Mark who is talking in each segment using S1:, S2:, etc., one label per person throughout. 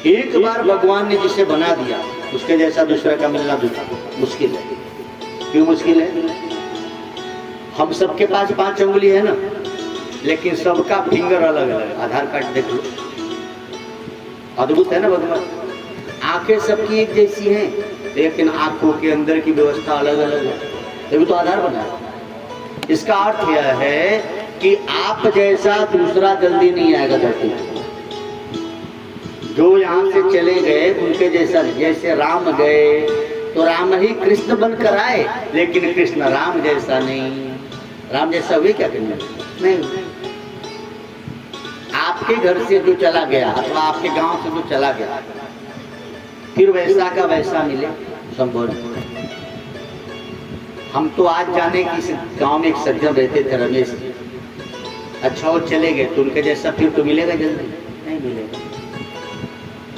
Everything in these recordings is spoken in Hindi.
S1: एक बार भगवान ने जिसे बना दिया उसके जैसा दूसरा का मिलना मुश्किल है। क्यों मुश्किल है? हम सबके पास 5 उंगली है ना, लेकिन सबका फिंगर अलग अलग। आधार कार्ड देख लो, अद्भुत है ना भगवान। आंखें सबकी एक जैसी हैं, लेकिन आंखों के अंदर की व्यवस्था अलग अलग है। तभी तो आधार बना है। इसका अर्थ यह है कि आप जैसा दूसरा जल्दी नहीं आएगा धरती पर। जो यहाँ से चले गए उनके जैसा, जैसे राम गए तो राम ही कृष्ण बनकर आए, लेकिन कृष्ण राम जैसा नहीं। राम जैसा हुए क्या करना? नहीं। आपके घर से जो चला गया अथवा आपके गांव से जो चला गया फिर वैसा का वैसा मिले, संभव नहीं। हम तो आज जाने कि इस गांव में एक सज्जन रहते थे, रमेश। अच्छा वो चले गए तो उनके जैसा फिर तो मिलेगा जल्दी? नहीं मिलेगा।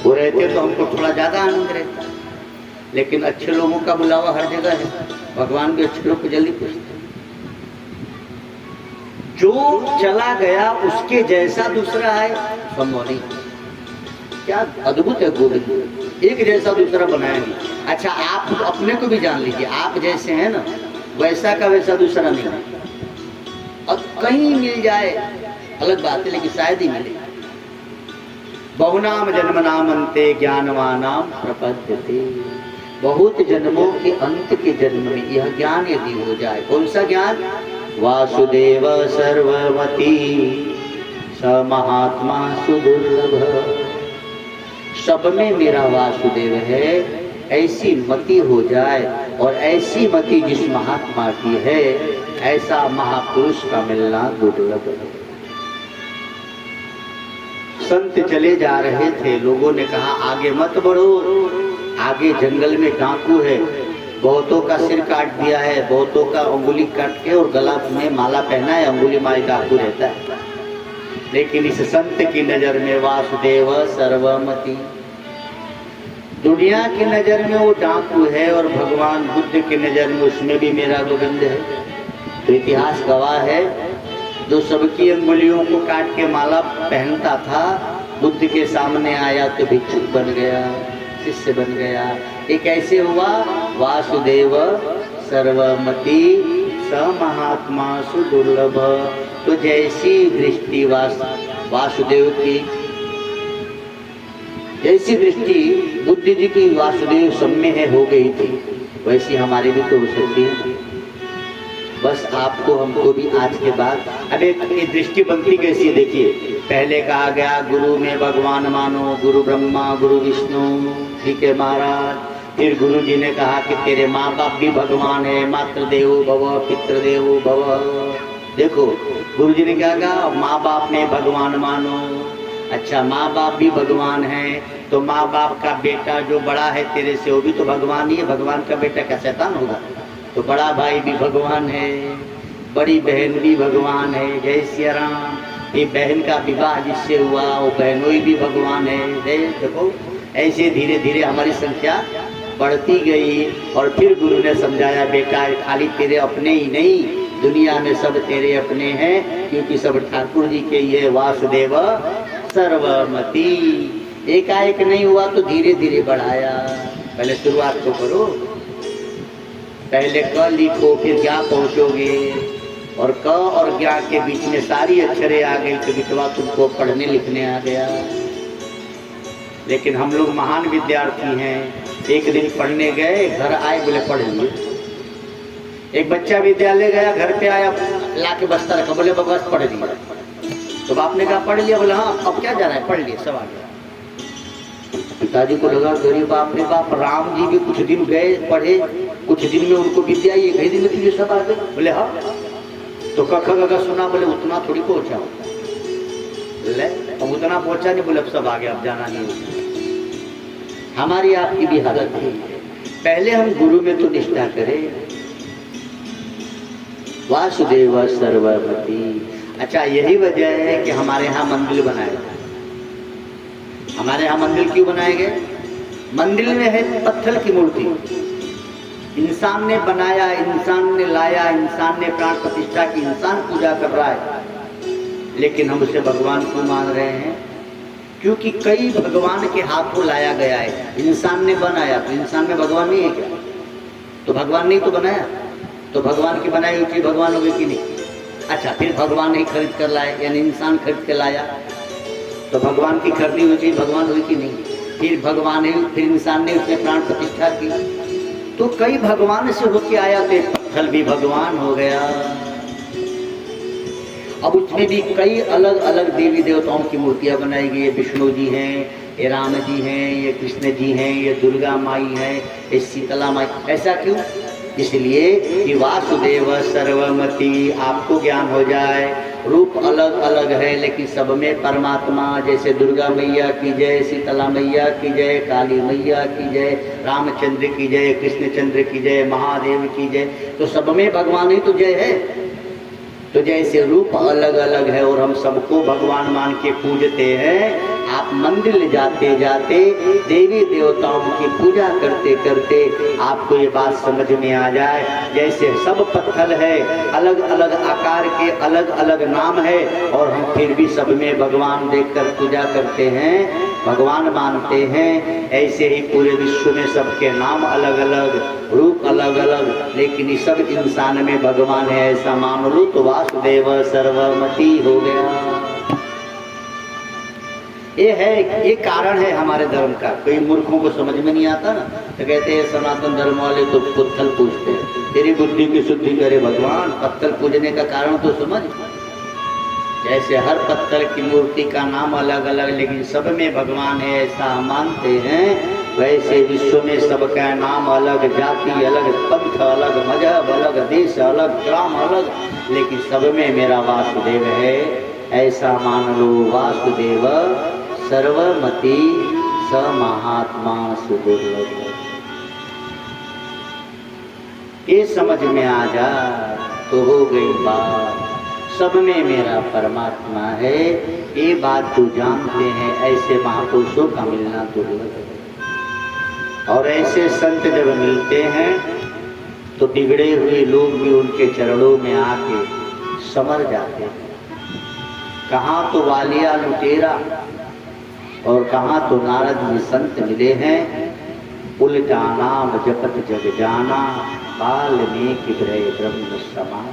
S1: वो रहते तो हमको थोड़ा ज्यादा आनंद रहता, लेकिन अच्छे लोगों का बुलावा हर जगह है। भगवान भी अच्छे लोग को जल्दी पूछते। जो चला गया उसके जैसा दूसरा है, संभव नहीं। क्या अद्भुत है गोविंद, एक जैसा दूसरा बनाया नहीं। अच्छा आप अपने को भी जान लीजिए, आप जैसे हैं ना वैसा का वैसा दूसरा नहीं है। और कहीं मिल जाए अलग बात है, लेकिन शायद ही मिले। बहुनाम जन्मनाम अन्ते ज्ञानवानाम प्रपद्यते। बहुत जन्मों के अंत के जन्म में यह ज्ञान यदि हो जाए। कौन सा ज्ञान? वासुदेव सर्वमति स महात्मा सुदुर्लभ। सब में मेरा वासुदेव है, ऐसी मति हो जाए। और ऐसी मति जिस महात्मा की है, ऐसा महापुरुष का मिलना दुर्लभ है। संत चले जा रहे थे, लोगों ने कहा आगे मत बढ़ो, आगे जंगल में डाकू है, बहुतों का सिर काट दिया है, बहुतों का अंगुली काट के और गला में माला पहना है, अंगुली माई डाकू रहता है। लेकिन इस संत की नजर में वासुदेव सर्वमति। दुनिया की नजर में वो डाकू है और भगवान बुद्ध की नजर में उसमें भी मेरा गोविंद है। तो इतिहास गवाह है, जो सबकी अंगुलियों को काट के माला पहनता था, बुद्ध के सामने आया तो भिक्षुक बन गया, शिष्य बन गया। ये कैसे हुआ? वासुदेव सर्वमति स महात्मा सुदुर्लभ। तो जैसी दृष्टि वासुदेव की, जैसी दृष्टि बुद्ध जी की वासुदेव सब में है हो गई थी, वैसी हमारी भी तो हो सकती है। बस आपको हमको भी आज के बाद अब एक दृष्टि बनती कैसी, देखिए। पहले कहा गया गुरु में भगवान मानो, गुरु ब्रह्मा गुरु विष्णु, ठीक है महाराज। फिर गुरु जी ने कहा कि तेरे माँ बाप भी भगवान है, मातृदेवो भव पितृदेवो भव। देखो गुरु जी ने क्या कहा, माँ बाप में भगवान मानो। अच्छा माँ बाप भी भगवान है, तो माँ बाप का बेटा जो बड़ा है तेरे से वो भी तो भगवान ही है। भगवान का बेटा क्या शैतान होगा? तो बड़ा भाई भी भगवान है, बड़ी बहन भी भगवान है। जय सिया राम। ये बहन का विवाह जिससे हुआ वो बहनोई भी भगवान है। देखो ऐसे धीरे धीरे हमारी संख्या बढ़ती गई। और फिर गुरु ने समझाया, बेटा खाली तेरे अपने ही नहीं, दुनिया में सब तेरे अपने हैं, क्योंकि सब ठाकुर जी के ये वासुदेव सर्वमति। एकाएक नहीं हुआ तो धीरे धीरे बढ़ाया। पहले शुरुआत तो करो, पहले क लिखो फिर ज्ञा पहुंचोगे, और क और ज्ञा के बीच में सारी अक्षरें आ गई तो बिटवा तुमको पढ़ने लिखने आ गया। लेकिन हम लोग महान विद्यार्थी हैं। एक दिन पढ़ने गए, घर आए बोले पढ़ लिए। एक बच्चा विद्यालय गया, घर पे आया लाके बस्ता रखा, बोले बस पढ़ लिया। तो बाप ने कहा पढ़ लिया? बोले हाँ। अब क्या जाना है? पढ़ लिया, सब आ गया। पिताजी को लगा गरीब बाप रे बाप, राम जी भी कुछ दिन गए पढ़े, कुछ दिन में उनको विद्या, ये कई दिन में तुझे सब आ गए? बोले हाँ। तो कख गगा सुना? बोले उतना थोड़ी पहुंचा। ले अब उतना पहुंचा नहीं, बोले अब सब आ गया, अब जाना नहीं। हमारी आपकी भी हालत है। पहले हम गुरु में तो निष्ठा करें। वासुदेव सर्वमति। अच्छा यही वजह है कि हमारे यहाँ मंदिर बनाए। हमारे यहाँ मंदिर क्यों बनाए गए? मंदिर में है पत्थर की मूर्ति, इंसान ने बनाया, इंसान ने लाया, इंसान ने प्राण प्रतिष्ठा की, इंसान पूजा कर रहा है, लेकिन हम उसे भगवान क्यों मान रहे हैं? क्योंकि कई भगवान के हाथों लाया गया है। इंसान ने बनाया तो इंसान में भगवान नहीं है क्या? तो भगवान नहीं तो बनाया, तो भगवान की बनाई हुई चीज भगवान हो गई कि नहीं? अच्छा, फिर भगवान ही खरीद कर लाया, यानी इंसान खरीद के लाया, तो भगवान की खरीदी हुई चीज भगवान हुई कि नहीं? फिर भगवान है, फिर इंसान ने उसमें प्राण प्रतिष्ठा की, तो कई भगवान से होके आया तो पत्थर भी भगवान हो गया। अब उसमें भी कई अलग अलग देवी देवताओं की मूर्तियां बनाई गई है। विष्णु जी हैं, ये राम जी हैं, ये कृष्ण जी हैं, ये दुर्गा माई है, ये शीतला माई। ऐसा क्यों? इसलिए कि वासुदेव सर्वमति, आपको ज्ञान हो जाए। रूप अलग अलग है लेकिन सब में परमात्मा। जैसे दुर्गा मैया की जय, शीतला मैया की जय, काली मैया की जय, रामचंद्र की जय, कृष्णचंद्र की जय, महादेव की जय, तो सब में भगवान ही तो जय है। तो जैसे रूप अलग अलग है और हम सबको भगवान मान के पूजते हैं, आप मंदिर जाते जाते देवी देवताओं की पूजा करते करते आपको ये बात समझ में आ जाए, जैसे सब पत्थर है, अलग अलग आकार के, अलग अलग नाम है, और हम फिर भी सब में भगवान देखकर पूजा करते हैं, भगवान मानते हैं। ऐसे ही पूरे विश्व में सबके नाम अलग अलग, रूप अलग अलग, लेकिन इस सब इंसान में भगवान है, ऐसा मान लो तो वासुदेव सर्वमति हो गया। ये है, ये कारण है हमारे धर्म का। कई मूर्खों को समझ में नहीं आता ना, तो कहते हैं सनातन धर्म वाले तो पत्थर पूजते हैं। तेरी बुद्धि की शुद्धि करे भगवान, पत्थर पूजने का कारण तो समझ। जैसे हर पत्थर की मूर्ति का नाम अलग अलग, लेकिन सब में भगवान है ऐसा मानते हैं, वैसे विश्व में सबका नाम अलग, जाति अलग, पंथ अलग, मजहब अलग, देश अलग, ग्राम अलग, लेकिन सब में मेरा वासुदेव है ऐसा मान लो। वासुदेव सर्वमति स महात्मा सुदुर्लभ। ये समझ में आ जा तो हो गई बात, सब में मेरा परमात्मा है, ये बात तो जानते हैं। ऐसे महापुरुषों का मिलना दुर्लभ है, और ऐसे संत जब मिलते हैं तो बिगड़े हुए लोग भी उनके चरणों में आके समर जाते हैं। कहाँ तो वालिया लुटेरा और कहाँ तो नारद जी संत मिले हैं। उल्टा नाम जपत जग जाना, वाल्मीकि ब्रह्म ब्रह्म समान।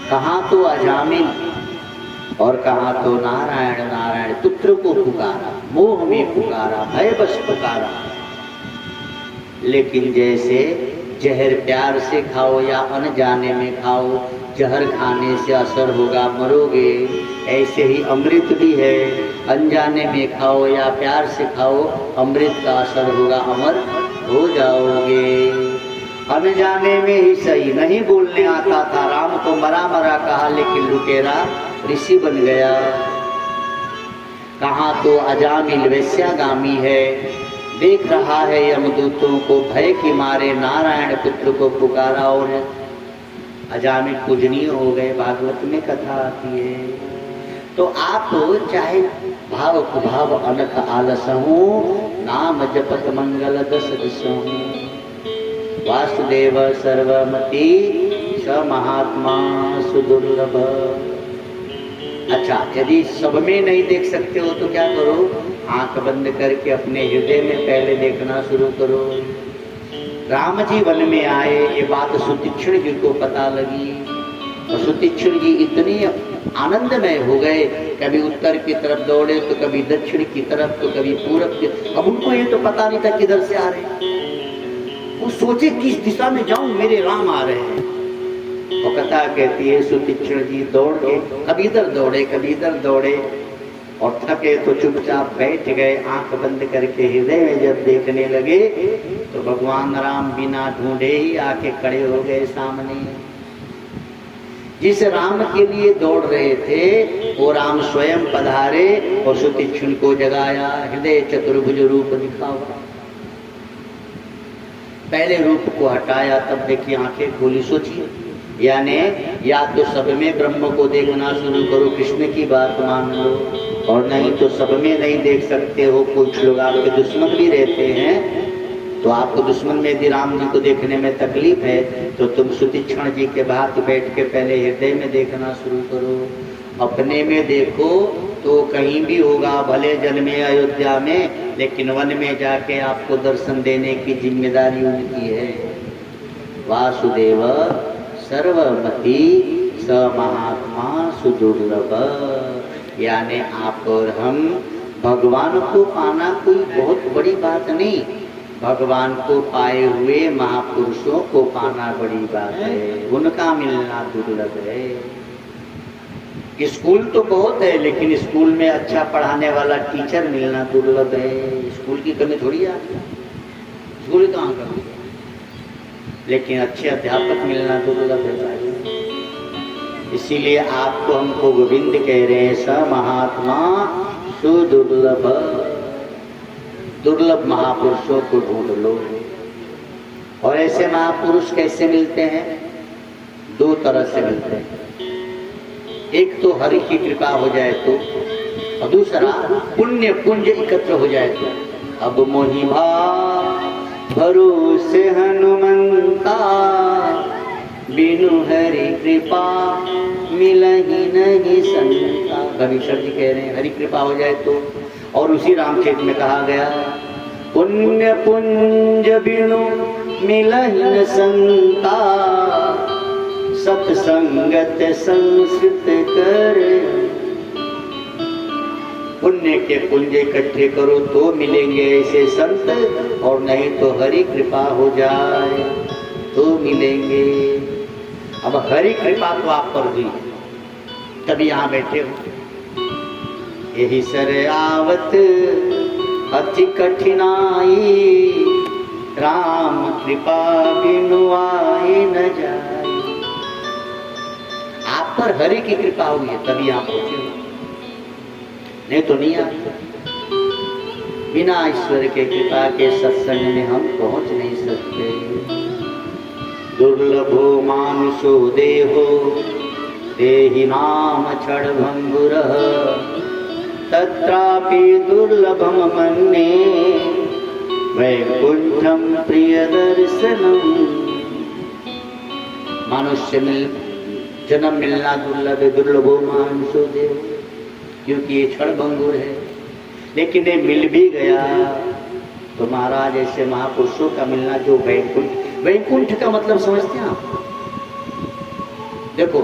S1: कहाँ तो अजामिल और कहाँ तो नारायण नारायण, पुत्र को पुकारा, मोह में पुकारा, भय बस पुकारा। लेकिन जैसे जहर प्यार से खाओ या अनजाने में खाओ, जहर खाने से असर होगा, मरोगे। ऐसे ही अमृत भी है, अनजाने में खाओ या प्यार से खाओ, अमृत का असर होगा, अमर हो जाओगे। अनजाने में ही सही, नहीं बोलने आता था, राम को मरा मरा कहा, लेकिन लुटेरा ऋषि बन गया। कहाँ तो अजामिल वैश्यागामी है, देख रहा है यमदूतों को, भय के मारे नारायण पुत्र को पुकारा और अजामिल पूजनीय हो गए। भागवत में कथा आती है। तो आप चाहे भाव कुभाव अनख आलसहु, नाम जपत मंगल दस दिसहु। वासुदेव सर्वमति स महात्मा सुदुर्लभ। अच्छा, यदि सब में नहीं देख सकते हो तो क्या करो, आंख बंद करके अपने हृदय में पहले देखना शुरू करो। राम जी वन में आए, ये बात सुतीक्षण जी को पता लगी, और सुतीक्षण जी इतनी आनंदमय हो गए, कभी उत्तर की तरफ दौड़े तो कभी दक्षिण की तरफ तो कभी पूरब की। अब उनको ये तो पता नहीं था किधर से आ रहे, वो सोचे किस दिशा में जाऊं, मेरे राम आ रहे हैं। और कथा कहती है सुतीक्षण जी दौड़ के कभी इधर दौड़े कभी इधर दौड़े, और थके तो चुपचाप बैठ गए। आंख बंद करके हृदय में जब देखने लगे तो भगवान राम बिना ढूंढे ही आके खड़े हो गए सामने। जिस राम के लिए दौड़ रहे थे वो राम स्वयं पधारे और सुतीक्षण को जगाया। हृदय चतुर्भुज रूप दिखा हुआ, पहले रूप को हटाया, तब देखिए आंखें खोली। सोचिए, यानी या तो सब में ब्रह्म को देखना शुरू करो, कृष्ण की बात मान लो, और नहीं तो सब में नहीं देख सकते हो। कुछ लोग आपके दुश्मन भी रहते हैं, तो आपको दुश्मन में यदि राम जी को देखने में तकलीफ है तो तुम सुतीक्षण जी के भात बैठ के पहले हृदय में देखना शुरू करो। अपने में देखो तो कहीं भी होगा, भले जन में अयोध्या में, लेकिन वन में जाके आपको दर्शन देने की जिम्मेदारी उनकी है। वासुदेव सर्वमति स महात्मा सुदुर्लभ, यानी आप और हम भगवान को पाना कोई बहुत बड़ी बात नहीं, भगवान को पाए हुए महापुरुषों को पाना बड़ी बात है, उनका मिलना दुर्लभ है। स्कूल तो बहुत है, लेकिन स्कूल में अच्छा पढ़ाने वाला टीचर मिलना दुर्लभ है। स्कूल की कमी थोड़ी है, स्कूल कहाँ कमी, लेकिन अच्छे अध्यापक मिलना दुर्लभ है भाई। इसीलिए आपको हमको गोविंद कह रहे हैं, स महात्मा सुदुर्लभ, दुर्लभ महापुरुषों को ढूंढ लो। और ऐसे महापुरुष कैसे मिलते हैं? दो तरह से मिलते हैं। एक तो हरि की कृपा हो जाए तो, और दूसरा पुण्य पुंज एकत्र हो जाए तो। अब मोहिभा भरोसे हनुमंता, बिनु हरि कृपा मिलहि नहीं संता। गणेश्वर जी कह रहे हैं हरि कृपा हो जाए तो। और उसी रामचरित में कहा गया, पुण्य पुंज बिनु मिलहि न संता, सत्संगत संस्कृत कर। पुण्य के पुंज इकट्ठे करो तो मिलेंगे ऐसे संत, और नहीं तो हरि कृपा हो जाए तो मिलेंगे। अब हरि कृपा तो आप पर हुई, तभी यहाँ बैठे हो। यही सर आवत अति कठिनाई, राम कृपा बिनु आए न जाए। आप पर हरि की कृपा हुई है तभी आप पहुंचे हो, नहीं तो नहीं आते। बिना ईश्वर के कृपा के सत्संग में हम पहुंच नहीं सकते। दुर्लभो मानुषो देहो, देहि नाम क्षणभंगुरः, तत्रापि दुर्लभम मन्ये, वैकुंठम प्रिय दर्शनम। मनुष्य में जन्म मिलना दुर्लभ है, दुर्लभो मानुषो देहो, क्योंकि ये क्षणभंगुर है। लेकिन ये मिल भी गया तो महाराज ऐसे महापुरुषों का मिलना, जो वैकुंठ, वैकुंठ का मतलब समझते हैं आप? देखो,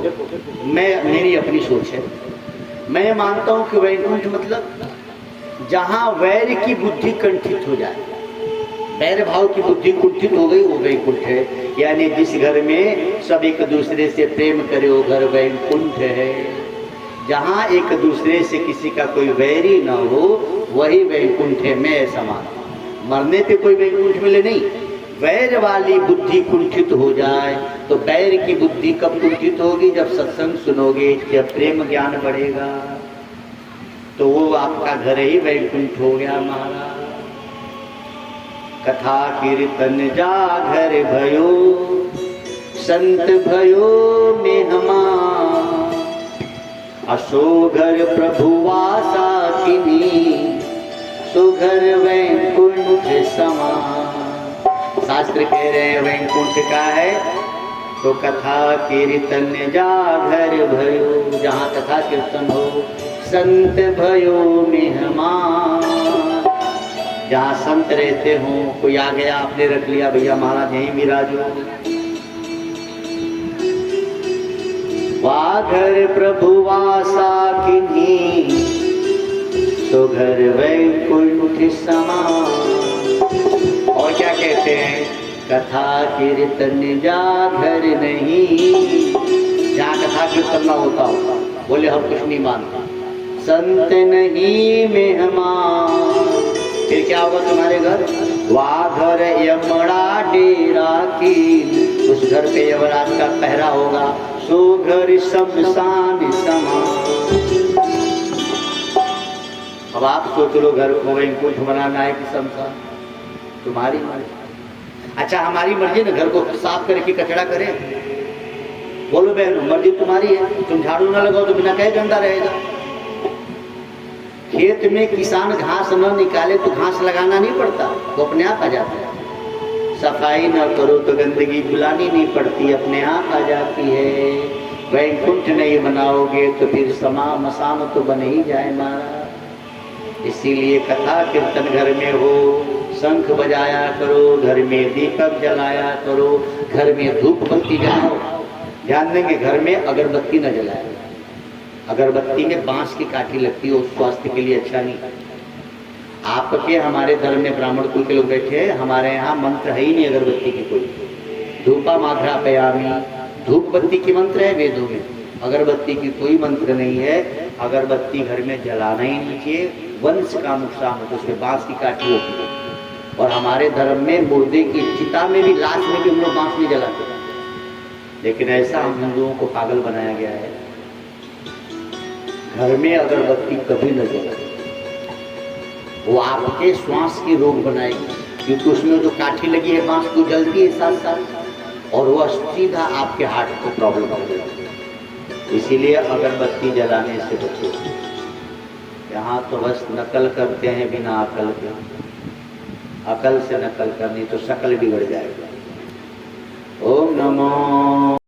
S1: मेरी अपनी सोच है, मैं मानता हूं कि वैकुंठ मतलब जहां वैर की बुद्धि कंठित हो जाए, वैर भाव की बुद्धि कुंठित हो गई, वो वैकुंठ है। यानी जिस घर में सब एक दूसरे से प्रेम करे वो घर वैकुंठ है। जहां एक दूसरे से किसी का कोई वैरी ना हो वही वैकुंठ है। मैं ऐसा मानता हूं। मरने पे कोई वैकुंठ मिले नहीं, वैर वाली बुद्धि कुंठित हो जाए। तो वैर की बुद्धि कब कुंठित होगी? जब सत्संग सुनोगे, जब प्रेम ज्ञान बढ़ेगा, तो वो आपका घर ही वैकुंठ हो गया महाराज। कथा कीर्तन जागर भयो, संत भयो मेहमान, असोघर प्रभु वासा किनी, सुघर वैकुंठ समान। शास्त्र कह रहे हैं वैकुंठ का है तो कथा कीर्तन जागर भयो, जहाँ कथा कीर्तन हो, संत भयो मेहमान, जहाँ संत रहते हो। कोई आ गया आपने रख लिया, भैया महाराज यहीं विराजो। वाघर प्रभु वासा किन्हीं, तो घर वैकुंठ समान। और क्या कहते हैं? कथा कीर्तन जागर नहीं, जहाँ कथा कीर्तन ना होता हो, बोले हम कुछ नहीं मानता, संत नहीं मेहमान। फिर क्या होगा तुम्हारे घर? वाघर यमड़ा डेरा की, उस घर पे यमराज का पहरा होगा। सो घर शमशान समान। अब आप सोच लो, घर को वैकुंठ बनाना है कि शमशान? तुम्हारी मर्जी। अच्छा, हमारी मर्जी ना घर को साफ करके कचरा करें? बोलो बहन, मर्जी तुम्हारी है। तुम झाड़ू ना लगाओ तो बिना कहे गंदा रहेगा। खेत में किसान घास न निकाले तो घास लगाना नहीं पड़ता, वो अपने आप आ जाता है। सफाई न करो तो गंदगी बुलानी नहीं पड़ती, अपने आप आ जाती है। वैकुंठ नहीं बनाओगे तो फिर समा मसान तो बन ही जाए महाराज। इसीलिए कथा कीर्तन घर में हो, शंख बजाया करो, घर में दीपक जलाया करो, घर में धूप बत्ती जलाओ। ध्यान देंगे घर में अगरबत्ती न जलाए। अगरबत्ती में बांस की काठी लगती है, उस स्वास्थ्य के लिए अच्छा नहीं। आपके हमारे धर्म में ब्राह्मण कुल के लोग बैठे हैं, हमारे यहाँ मंत्र है ही नहीं अगरबत्ती की कोई। धूपा माघ्रा पयामी, धूप बत्ती की मंत्र है वेदों में, अगरबत्ती की कोई मंत्र नहीं है। अगरबत्ती घर में जलाना ही नहीं चाहिए, वंश का नुकसान होता है, उसमें बांस की काठी होती है। और हमारे धर्म में मुर्दे की चिता में भी, लाश में भी हम लोग बांस नहीं जलाते। लेकिन ऐसा हम हिंदुओं को पागल बनाया गया है, घर में अगरबत्ती कभी न जलाए। वो आपके श्वास की रोग बनाएगी, क्योंकि उसमें जो काठी लगी है बांस को जलती है साथ साथ, और वह सीधा आपके हार्ट को प्रॉब्लम कर देती है। इसीलिए अगरबत्ती जलाने से बचो। यहाँ तो बस नकल करते हैं बिना अकल के, अकल से नकल करनी तो शकल बिगड़ जाएगा।